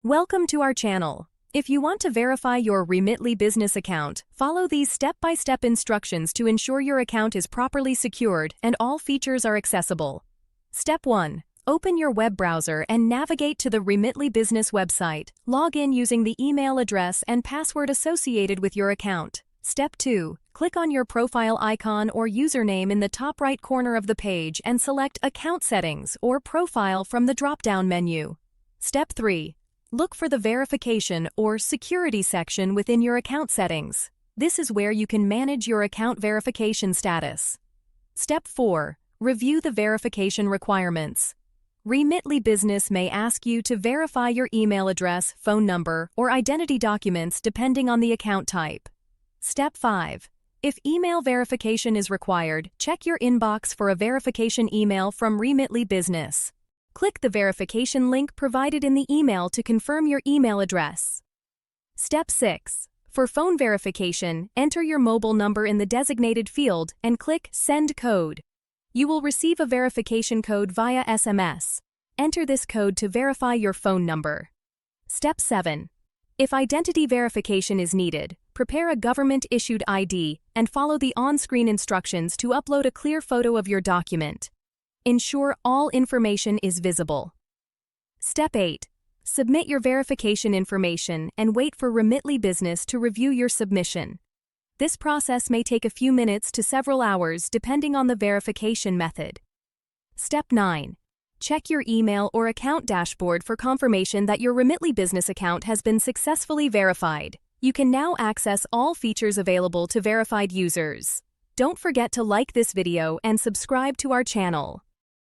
Welcome to our channel. If you want to verify your Remitly business account, follow these step-by-step instructions to ensure your account is properly secured and all features are accessible. Step 1. Open your web browser and navigate to the Remitly business website. Log in using the email address and password associated with your account. Step 2. Click on your profile icon or username in the top right corner of the page and select Account Settings or Profile from the drop-down menu. Step 3. Look for the Verification or Security section within your account settings. This is where you can manage your account verification status. Step 4. Review the verification requirements. Remitly Business may ask you to verify your email address, phone number, or identity documents depending on the account type. Step 5. If email verification is required, check your inbox for a verification email from Remitly Business. Click the verification link provided in the email to confirm your email address. Step 6. For phone verification, enter your mobile number in the designated field and click Send Code. You will receive a verification code via SMS. Enter this code to verify your phone number. Step 7. If identity verification is needed, prepare a government-issued ID and follow the on-screen instructions to upload a clear photo of your document. Ensure all information is visible. Step 8. Submit your verification information and wait for Remitly Business to review your submission. This process may take a few minutes to several hours depending on the verification method. Step 9. Check your email or account dashboard for confirmation that your Remitly Business account has been successfully verified. You can now access all features available to verified users. Don't forget to like this video and subscribe to our channel.